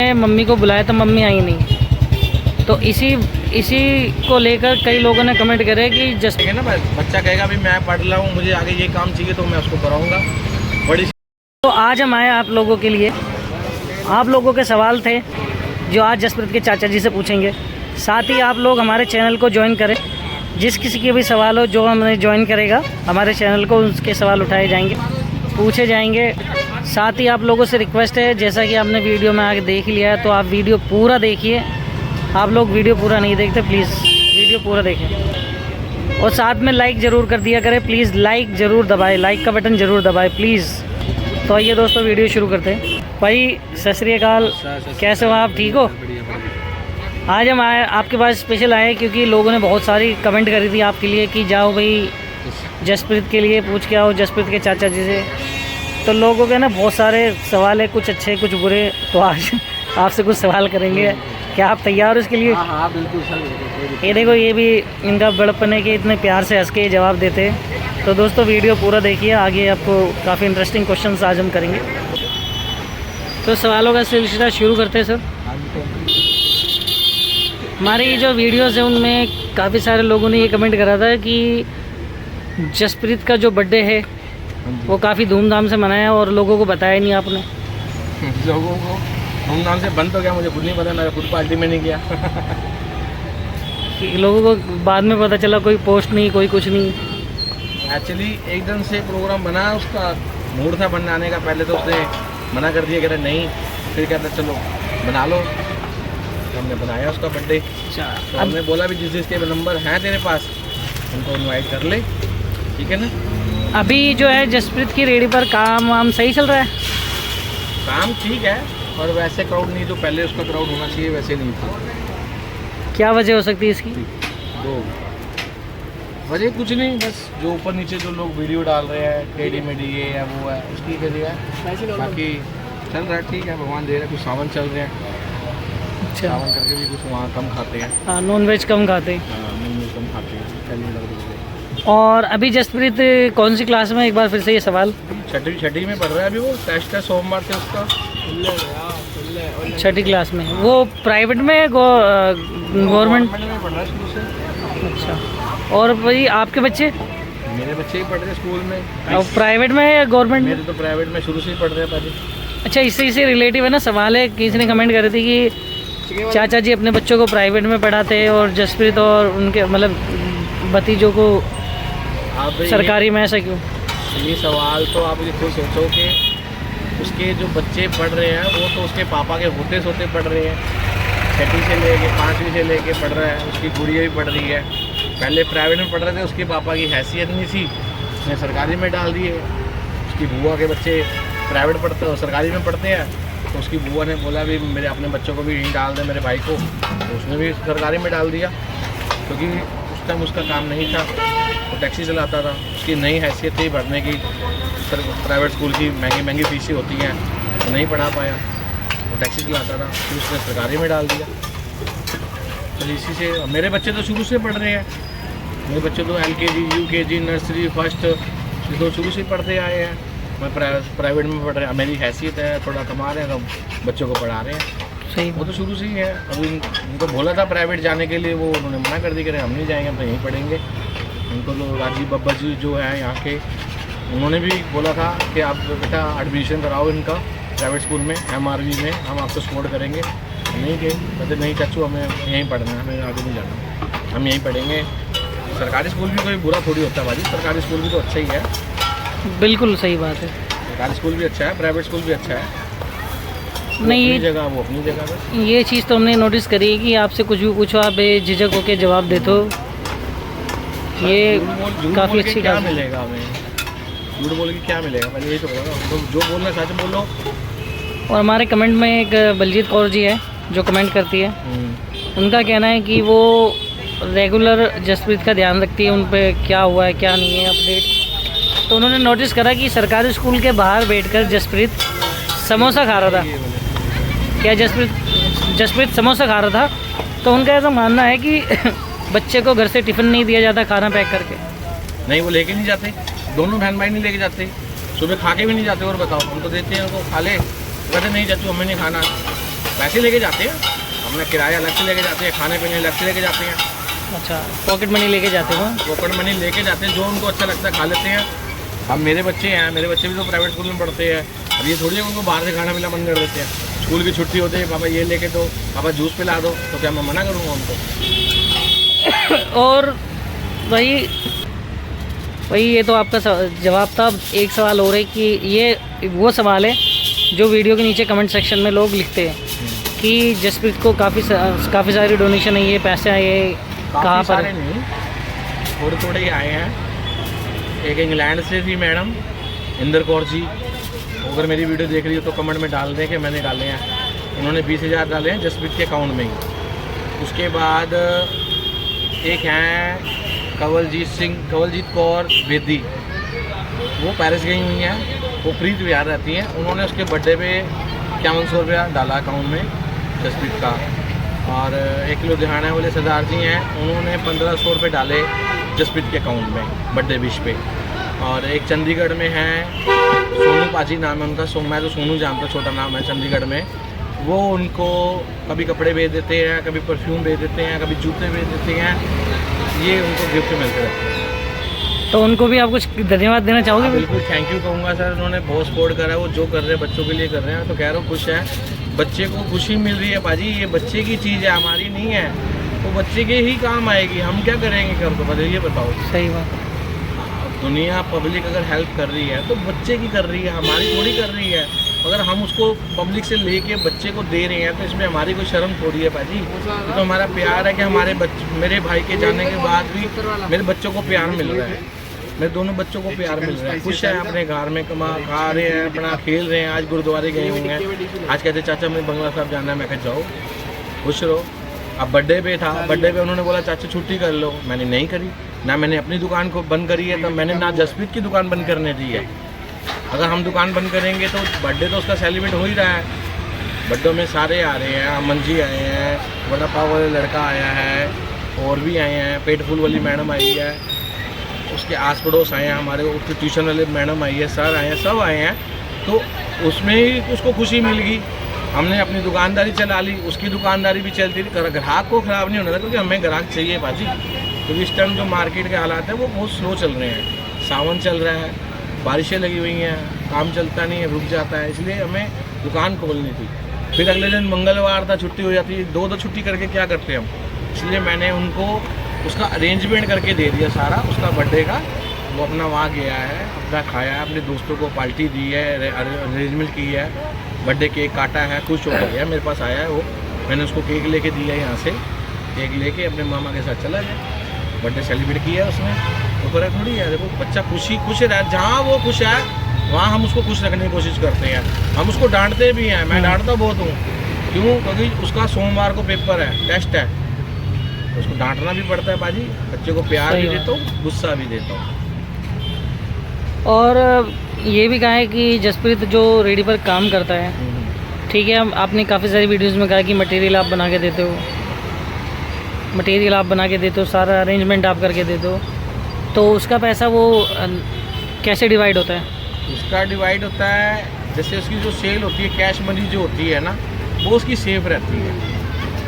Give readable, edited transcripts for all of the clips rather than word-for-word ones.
मैंने मम्मी को बुलाया तो मम्मी आई नहीं। तो इसी को लेकर कई लोगों ने कमेंट करे कि जस्ट ना बच्चा कहेगा भी मैं पढ़ रहा हूँ, मुझे आगे ये काम चाहिए तो मैं उसको कराऊंगा बड़ी। तो आज हम आए आप लोगों के लिए, आप लोगों के सवाल थे जो आज जसप्रीत के चाचा जी से पूछेंगे। साथ ही आप लोग हमारे चैनल को ज्वाइन करें, जिस किसी के भी सवाल हो जो हमें ज्वाइन करेगा हमारे चैनल को, उसके सवाल उठाए जाएंगे, पूछे जाएंगे। साथ ही आप लोगों से रिक्वेस्ट है, जैसा कि आपने वीडियो में आगे देख लिया है तो आप वीडियो पूरा देखिए। आप लोग वीडियो पूरा नहीं देखते, प्लीज़ वीडियो पूरा देखें और साथ में लाइक ज़रूर कर दिया करें। प्लीज़ लाइक ज़रूर दबाएं, लाइक का बटन ज़रूर दबाएं प्लीज़। तो आइए दोस्तों वीडियो शुरू करते हैं। भाई सत श्री अकाल, कैसे हो आप, ठीक हो? आज हम आए आपके पास स्पेशल आए क्योंकि लोगों ने बहुत सारी कमेंट करी थी आपके लिए कि जाओ भाई जसप्रीत के लिए पूछ के आओ, जसप्रीत के चाचा जी से। तो लोगों के ना बहुत सारे सवाल है, कुछ अच्छे कुछ बुरे। तो आज आपसे कुछ सवाल करेंगे, क्या आप तैयार हो इसके लिए? हाँ बिल्कुल सर। ये देखो, ये भी इनका बड़प्पन है कि इतने प्यार से हंस के जवाब देते हैं। तो दोस्तों वीडियो पूरा देखिए, आगे आपको काफ़ी इंटरेस्टिंग क्वेश्चंस आज हम करेंगे। तो सवालों का सिलसिला शुरू करते हैं सर। हमारी जो वीडियोस है उनमें काफ़ी सारे लोगों ने ये कमेंट करा था कि जसप्रीत का जो बर्थडे है वो काफ़ी धूमधाम से मनाया और लोगों को बताया नहीं आपने। लोगों को धूमधाम से बंद हो गया, मुझे खुद नहीं पता, मैं खुद पार्टी में नहीं गया। कि लोगों को बाद में पता चला, कोई पोस्ट नहीं, कोई कुछ नहीं। एक्चुअली एकदम से प्रोग्राम बना, उसका मूड था बनाने का। पहले तो उसने मना कर दिया, कह रहा नहीं, फिर कहता चलो बना लो। तो हमने बनाया उसका बर्थडे। तो हमने बोला भी जिस जिसके नंबर हैं तेरे पास उनको इनवाइट कर ले, ठीक है ना। अभी जो है जसप्रीत की रेडी पर काम वाम सही चल रहा है? काम ठीक है, और वैसे क्राउड नहीं जो पहले उसका क्राउड होना चाहिए वैसे नहीं था। क्या वजह हो सकती है इसकी? दो वजह, कुछ नहीं, बस जो ऊपर नीचे जो लोग वीडियो डाल रहे हैं टेढ़ी मेढ़ी ये है वो है, उसकी वजह है। बाकी चल रहा है ठीक है, भगवान दे रहे हैं। कुछ सावन चल रहे हैं, अच्छा, सावन करके भी कुछ वहाँ कम खाते हैं। हाँ, नॉन वेज कम खाते हैं। हाँ, नॉन वेज कम खाते हैं, चलिए लग रही है। और अभी जसप्रीत कौन सी क्लास में, एक बार फिर से ये सवाल? छठी में पढ़ रहा है अभी। वो टेस्ट है सोमवार से उसका। छठी क्लास में। वो प्राइवेट में है गवर्नमेंट में पढ़ रहा है शुरू से। अच्छा, और भाई आपके बच्चे? मेरे बच्चे ही पढ़ रहे हैं स्कूल में। और प्राइवेट में है या गवर्नमेंट में? मेरे तो प्राइवेट में शुरू से ही पढ़ रहे हैं पहले। अच्छा, इससे रिलेटिव है ना सवाल है, किसी ने कमेंट करे थे कि चाचा जी अपने बच्चों को प्राइवेट में पढ़ाते हैं और जसप्रीत और उनके मतलब भतीजों को सरकारी में, ऐसा क्यों? ये सवाल तो आप ये खुद सोचो कि उसके जो बच्चे पढ़ रहे हैं वो तो उसके पापा के होते सोते पढ़ रहे हैं। छठी से लेके 5वीं से लेके पढ़ रहा है। उसकी गुड़िया भी पढ़ रही है। पहले प्राइवेट में पढ़ रहे थे, उसके पापा की हैसियत नहीं थी, उसने सरकारी में डाल दिए। उसकी बुआ के बच्चे प्राइवेट पढ़ते और सरकारी में पढ़ते हैं, तो उसकी बुआ ने बोला भी मेरे अपने बच्चों को भी यहीं डाल दे, मेरे भाई को। तो उसने भी सरकारी में डाल दिया, क्योंकि उस टाइम उसका काम नहीं था, वो टैक्सी चलाता था। उसकी नई हैसियत थी भरने की, प्राइवेट स्कूल की महंगी फीसें होती हैं, तो नहीं पढ़ा पाया, वो टैक्सी चलाता था, फिर उसने सरकारी में डाल दिया। तो इसी से मेरे बच्चे तो शुरू से पढ़ रहे हैं। मेरे बच्चे तो LKG UKG नर्सरी फर्स्ट ये तो शुरू से पढ़ते आए हैं। मैं प्राइवेट में पढ़ रहा, मेरी हैसियत है, थोड़ा कमा रहे हैं तो बच्चों को पढ़ा रहे हैं। सही, वो तो शुरू से ही है। अभी उनको बोला था प्राइवेट जाने के लिए, वो उन्होंने मना कर दिया, हम नहीं जाएंगे, हम तो यहीं पढ़ेंगे। उनको तो राजीव बब्बर जी जो है यहाँ के, उन्होंने भी बोला था कि आप बेटा एडमिशन कराओ इनका प्राइवेट स्कूल में, MRV में, हम आपको सपोर्ट करेंगे। नहीं गए, कहते नहीं चाचू हमें यहीं पढ़ना है, हमें आगे नहीं जाना, हम यहीं पढ़ेंगे। सरकारी स्कूल भी कोई बुरा थोड़ी होता है भाजी, सरकारी स्कूल भी तो अच्छा ही है। बिल्कुल सही बात है। सरकारी स्कूल भी अच्छा है, प्राइवेट स्कूल भी अच्छा है। नहीं, अपनी जगह वो अपनी जगह बस। ये चीज़ तो हमने नोटिस करी है कि आपसे कुछ भी पूछो आप बेझिझक होकर जवाब देते हो। ये काफ़ी अच्छी क्या बात है। मिलेगा हमें, झूठ बोल के क्या मिलेगा, पहले यही तो बताओ। तो जो बोलना सच बोलो। और हमारे कमेंट में एक बलजीत कौर जी है जो कमेंट करती है, उनका कहना है कि वो रेगुलर जसप्रीत का ध्यान रखती है, उन पे क्या हुआ है क्या नहीं है अपडेट। तो उन्होंने नोटिस करा कि सरकारी स्कूल के बाहर बैठकर जसप्रीत समोसा खा रहा था। क्या जसप्रीत समोसा खा रहा था? तो उनका ऐसा मानना है कि बच्चे को घर से टिफ़िन नहीं दिया जाता खाना पैक करके। नहीं, वो लेके नहीं जाते, दोनों बहन भाई नहीं लेके जाते, सुबह खा के भी नहीं जाते। और बताओ, हम तो देते हैं उनको, खा ले, कहते नहीं चाचू हमें नहीं खाना। पैसे लेके जाते हैं, अपना किराया अलग से लेके जाते हैं, खाने पीने अलग से लेके जाते हैं। अच्छा, पॉकेट मनी लेके जाते हो? पॉकेट मनी लेके जाते हैं, जो उनको अच्छा लगता है खा लेते हैं। अब मेरे बच्चे हैं, मेरे बच्चे भी तो प्राइवेट स्कूल में पढ़ते हैं। अब ये थोड़ी है उनको बाहर से खाना मिला बंद कर देते हैं। स्कूल की छुट्टी होती है, पापा ये लेके दो, पापा जूस पिला दो, तो क्या मैं मना करूँगा उनको? और वही ये तो आपका जवाब था। एक सवाल हो रहा है कि ये वो सवाल है जो वीडियो के नीचे कमेंट सेक्शन में लोग लिखते हैं कि जसप्रीत को काफ़ी सारी डोनेशन है, ये पैसे आए कहाँ पर? नहीं, थोड़े थोड़े ही आए हैं। एक इंग्लैंड से थी मैडम इंदर कौर जी, अगर मेरी वीडियो देख रही हो तो कमेंट में डाल दें कि मैंने डाले हैं। उन्होंने 20,000 डाले हैं जसप्रीत के अकाउंट में ही। उसके बाद एक हैं कंवलजीत कौर बेदी, वो पेरिस गई हुई हैं, वो प्रीत विहार रहती हैं। उन्होंने उसके बर्थडे पे 5100 रुपया डाला अकाउंट में जसप्रीत का। और एक लुधियाना वाले सरदार जी हैं, उन्होंने 1500 रुपये डाले जसप्रीत के अकाउंट में बर्थडे विश पे। और एक चंडीगढ़ में है सोनू पाजी नाम है उनका, मैं तो सोनू जानता, छोटा नाम है चंडीगढ़ में। वो उनको कभी कपड़े भेज देते हैं, कभी परफ्यूम भेज देते हैं, कभी जूते भेज देते हैं, ये उनको गिफ्ट मिलते रहते हैं। तो उनको भी आप कुछ धन्यवाद देना चाहोगे? बिल्कुल थैंक यू कहूँगा सर, उन्होंने बहुत सपोर्ट करा है। वो जो कर रहे हैं बच्चों के लिए कर रहे हैं, तो कह रहा हूँ खुश है। बच्चे को खुशी मिल रही है बाजी, ये बच्चे की चीज़ है, हमारी नहीं है। तो बच्चे के ही काम आएगी, हम क्या करेंगे कर दो, बस ये बताओ। सही बात। दुनिया पब्लिक अगर हेल्प कर रही है तो बच्चे की कर रही है, हमारी थोड़ी कर रही है। अगर हम उसको पब्लिक से लेके बच्चे को दे रहे हैं तो इसमें हमारी कोई शर्म थोड़ी है पाजी। तो हमारा प्यार है कि मेरे भाई के जाने के बाद भी मेरे बच्चों को प्यार मिल रहा है, मेरे दोनों बच्चों को प्यार मिल रहा है। खुश है, अपने घर में खा रहे हैं, अपना खेल रहे हैं। आज गुरुद्वारे गए हुए हैं, आज कहते चाचा मुझे बंगला साहब जाना है। मैं कह जाओ, खुश रहो। अब बर्थडे पे था, बर्थडे पे उन्होंने बोला चाचा छुट्टी कर लो, मैंने नहीं करी। ना मैंने अपनी दुकान को बंद करी है, तो मैंने ना जसप्रीत की दुकान बंद करने दी है। अगर हम दुकान बंद करेंगे तो बर्थडे तो उसका सेलिब्रेट हो ही रहा है। बर्थडे में सारे आ रहे हैं, अमन जी आए हैं, बड़ा पाव वाले लड़का आया है, और भी आए हैं, पेट फूल वाली मैडम आई है, उसके आस पड़ोस आए हैं, हमारे उसके ट्यूशन वाले मैडम आई है, सर आए हैं, सब आए हैं। तो उसमें ही उसको खुशी मिल गई। हमने अपनी दुकानदारी चला ली, उसकी दुकानदारी भी चलती थी। ग्राहक को ख़राब नहीं होना था, क्योंकि हमें ग्राहक चाहिए बाजी। क्योंकि इस टाइम जो मार्केट के हालात हैं वो बहुत स्लो चल रहे हैं। सावन चल रहा है, बारिशें लगी हुई हैं, काम चलता नहीं है, रुक जाता है, इसलिए हमें दुकान खोलनी थी। फिर अगले दिन मंगलवार था, छुट्टी हो जाती है। दो छुट्टी करके क्या करते हम, इसलिए मैंने उनको उसका अरेंजमेंट करके दे दिया सारा, उसका बर्थडे का। वो अपना वहाँ गया है, अपना खाया है, अपने दोस्तों को पार्टी दी है, अरेंजमेंट की है, बर्थडे केक काटा है, खुश हो गया। मेरे पास आया है वो, मैंने उसको केक लेके दिया है, यहाँ से केक लेके अपने मामा के साथ चला गया। बर्थडे सेलिब्रेट किया है उसने, तो फर्क थोड़ी है। देखो बच्चा खुश रहे, जहाँ वो खुश है वहाँ हम उसको खुश रखने की कोशिश करते हैं। हम उसको डांटते भी हैं, मैं डांटता बहुत हूँ। क्यों? क्योंकि उसका सोमवार को पेपर है, टेस्ट है, तो उसको डांटना भी पड़ता है बाजी। बच्चे को प्यार भी देता हूँ, गुस्सा भी देता हूँ। और ये भी कहा है कि जसप्रीत जो रेडी पर काम करता है, ठीक है, आपने काफ़ी सारी वीडियोस में कहा कि मटेरियल आप बना के देते हो, सारा अरेंजमेंट आप करके देते हो, तो उसका पैसा वो कैसे डिवाइड होता है? उसका डिवाइड होता है, जैसे उसकी जो सेल होती है, कैश मनी जो होती है ना, वो उसकी सेफ रहती है।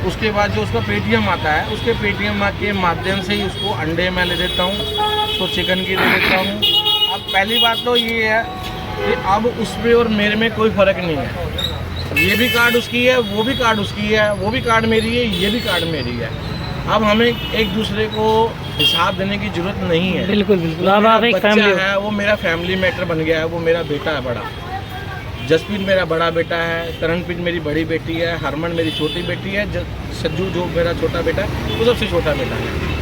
उसके बाद जो उसका पेटीएम आता है, उसके पेटीएम के माध्यम से ही उसको अंडे मैं ले देता हूँ, उसको चिकन की दे देता हूँ। अब पहली बात तो ये है कि अब उसमें और मेरे में कोई फ़र्क नहीं है। ये भी कार्ड उसकी है, वो भी कार्ड उसकी है, वो भी कार्ड मेरी है, ये भी कार्ड मेरी है। अब हमें एक दूसरे को हिसाब देने की जरूरत नहीं है। बिल्कुल बिल्कुल। अब आप एक फैमिली है, वो मेरा फैमिली मैटर बन गया है। वो मेरा बेटा है बड़ा, जसप्रीत मेरा बड़ा बेटा है, तरणप्रीत मेरी बड़ी बेटी है, हरमन मेरी छोटी बेटी है, सज्जू जो मेरा छोटा बेटा है वो सबसे छोटा बेटा है।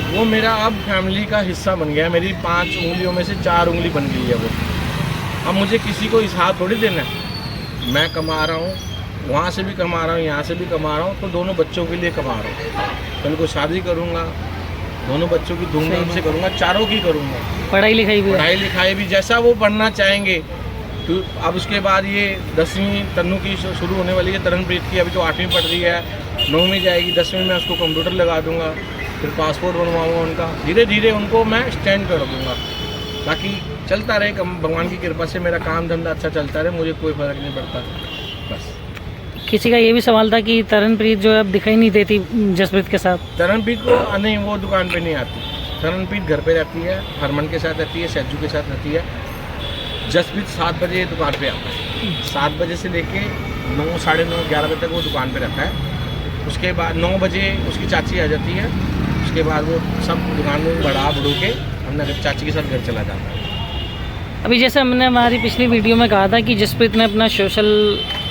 वो मेरा अब फैमिली का हिस्सा बन गया है। मेरी 5 उंगलियों में से 4 उंगली बन गई है वो। अब मुझे किसी को हिसाब थोड़ी देना है। मैं कमा रहा हूँ, वहाँ से भी कमा रहा हूँ, यहाँ से भी कमा रहा हूँ, तो दोनों बच्चों के लिए कमा रहा हूँ। कल को शादी करूँगा, दोनों बच्चों की धूमधाम से करूँगा, चारों की करूँगा। पढ़ाई लिखाई भी जैसा वो पढ़ना चाहेंगे। तो अब उसके बाद ये 10वीं तन्नू की शुरू होने वाली है, तरणप्रीत की अभी तो 8वीं पढ़ रही है, 9वीं जाएगी, 10वीं में उसको कंप्यूटर लगा दूँगा, फिर पासपोर्ट बनवाऊँगा उनका। धीरे धीरे उनको मैं स्टैंड कर दूँगा, ताकि चलता रहे। भगवान की कृपा से मेरा काम धंधा अच्छा चलता रहे, मुझे कोई फ़र्क नहीं पड़ता बस। किसी का ये भी सवाल था कि तरनप्रीत जो है अब दिखाई नहीं देती जसप्रीत के साथ। तरनप्रीत को नहीं, वो दुकान पे नहीं आती। तरनप्रीत घर पे रहती है, हरमन के साथ रहती है, सैजू के साथ रहती है। जसप्रीत 7 बजे दुकान पे आता है, 7 बजे से लेके 9, साढ़े 9, 11 बजे तक वो दुकान पे रहता है। उसके बाद 9 बजे उसकी चाची आ जाती है। उसके बाद वो सब दुकान में बढ़ा बढ़ू के अपने चाची के साथ घर चला जाता है। अभी जैसे हमने हमारी पिछली वीडियो में कहा था कि जसप्रीत ने अपना सोशल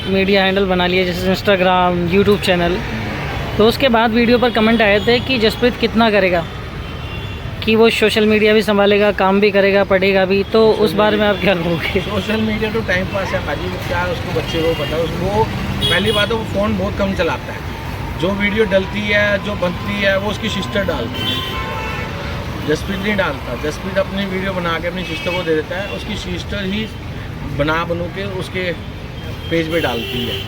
मीडिया हैंडल बना लिया, जैसे इंस्टाग्राम, यूट्यूब चैनल, तो उसके बाद वीडियो पर कमेंट आए थे कि जसप्रीत कितना करेगा, कि वो सोशल मीडिया भी संभालेगा, काम भी करेगा, पढ़ेगा भी, तो उस बारे में आप क्या कहोगे? सोशल मीडिया तो टाइम पास है भाजी, क्या उसको बच्चे को पता है। उसको पहली बात है वो फ़ोन बहुत कम चलाता है। जो वीडियो डलती है, जो बनती है, वो उसकी सिस्टर डालती है, जसप्रीत नहीं डालता। जसप्रीत अपनी वीडियो बना के अपनी सिस्टर को दे देता है, उसकी सिस्टर ही बना बनू के उसके पेज पे डालती है।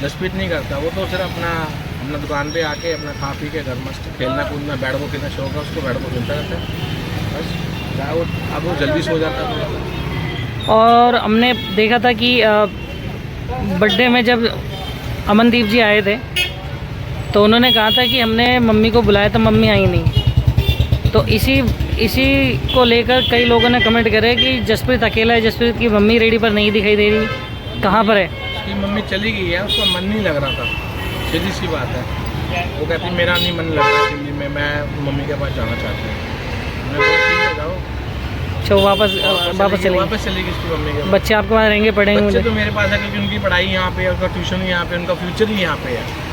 जसप्रीत नहीं करता, वो तो सिर्फ अपना दुकान पे आके अपना खा पी के घर मस्त खेलना कूदना, बैट बॉल खेलना शौक है उसको, बैट बॉल खेलता रहता है बस। क्या वो अब वो जल्दी सो जाता है। और हमने देखा था कि बर्थडे में जब अमनदीप जी आए थे तो उन्होंने कहा था कि हमने मम्मी को बुलाया तो मम्मी आई नहीं। तो इसी को लेकर कई लोगों ने कमेंट करे कि जसप्रीत अकेला है, जसप्रीत की मम्मी रेडी पर नहीं दिखाई दे रही, कहाँ पर है? उसकी मम्मी चली गई है, उसका मन नहीं लग रहा था, सीधी सी बात है। वो कहती मेरा नहीं मन लग रहा दिल्ली में, मैं मम्मी के पास जाना चाहती हूँ। मैं बोला ठीक है जाओ। अच्छा, वापस चलेगी उसकी मम्मी के। बच्चे आपके पास रहेंगे, पढ़ेंगे? बच्चे तो मेरे पास है क्योंकि उनकी पढ़ाई यहाँ पे है, उनका ट्यूशन यहाँ पे, उनका फ्यूचर ही यहाँ पे है।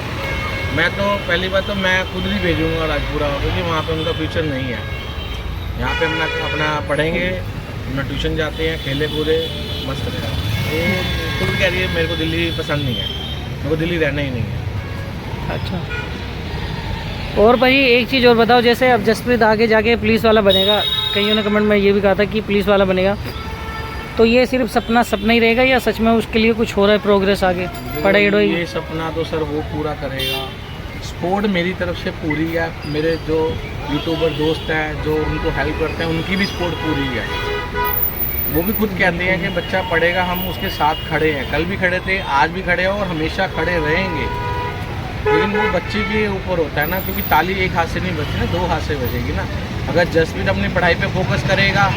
मैं तो पहली बात तो मैं खुद ही भेजूँगा राजपुरा, क्योंकि वहाँ पे उनका फ्यूचर नहीं है। यहाँ पे अपना पढ़ेंगे, अपना ट्यूशन जाते हैं, खेले कूदे मस्त रहेगा। वो खुद कह रही है मेरे को दिल्ली पसंद नहीं है, मेरे को दिल्ली रहना ही नहीं है। अच्छा, और भाई एक चीज़ और बताओ, जैसे अब जसप्रीत आगे जाके पुलिस वाला बनेगा, कईयों ने कमेंट में ये भी कहा था कि पुलिस वाला बनेगा, तो ये सिर्फ सपना ही रहेगा या सच में उसके लिए कुछ हो रहा है प्रोग्रेस आगे? पढ़ाई ये सपना तो सर वो पूरा करेगा। सपोर्ट मेरी तरफ से पूरी है, मेरे जो यूट्यूबर दोस्त हैं जो उनको हेल्प करते हैं उनकी भी सपोर्ट पूरी है। वो भी खुद कहते हैं कि बच्चा पढ़ेगा, हम उसके साथ खड़े हैं, कल भी खड़े थे, आज भी खड़े हैं और हमेशा खड़े रहेंगे। लेकिन वो बच्चे के ऊपर होता है ना, क्योंकि ताली एक हाथ से नहीं बजती ना, 2 हाथ से बजेगी ना। अगर जसप्रीत अपनी पढ़ाई पे फोकस करेगा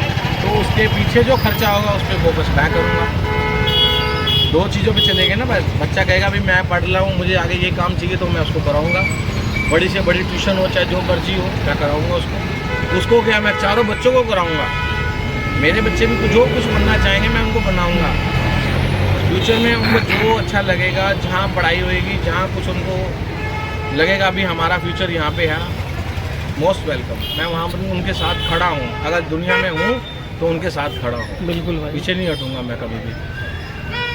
तो उसके पीछे जो खर्चा होगा उस पर फोकस मैं करूँगा। 2 चीज़ों पे चलेंगे ना बस। बच्चा कहेगा भी मैं पढ़ रहा हूँ, मुझे आगे ये काम चाहिए, तो मैं उसको कराऊँगा। बड़ी से बड़ी ट्यूशन हो चाहे जो मर्जी हो, मैं कराऊँगा उसको क्या मैं चारों बच्चों को कराऊँगा। मेरे बच्चे भी जो कुछ बनना चाहेंगे मैं उनको बनाऊँगा। फ्यूचर में उनको जो अच्छा लगेगा, जहाँ पढ़ाई होएगी, जहाँ कुछ उनको लगेगा अभी हमारा फ्यूचर यहाँ पे है, मोस्ट वेलकम। मैं वहाँ पर उनके साथ खड़ा हूँ, अगर दुनिया में हूँ तो उनके साथ खड़ा हूँ। बिल्कुल भाई, पीछे नहीं हटूँगा मैं कभी भी।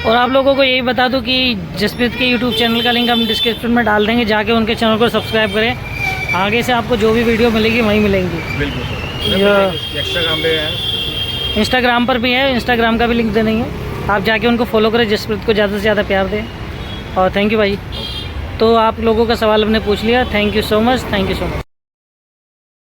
और आप लोगों को यही बता दूं कि जसप्रीत के यूट्यूब चैनल का लिंक हम डिस्क्रिप्शन में डाल देंगे, जाके उनके चैनल को सब्सक्राइब करें। आगे से आपको जो भी वीडियो मिलेगी वहीं मिलेंगी। बिल्कुल सर। इंस्टाग्राम पे है, इंस्टाग्राम पर भी है, इंस्टाग्राम का भी लिंक दे देंगे, आप जाके उनको फॉलो करें, जसप्रीत को ज़्यादा से ज़्यादा प्यार दें। और थैंक यू भाई। तो आप लोगों का सवाल हमने पूछ लिया। Thank you so much.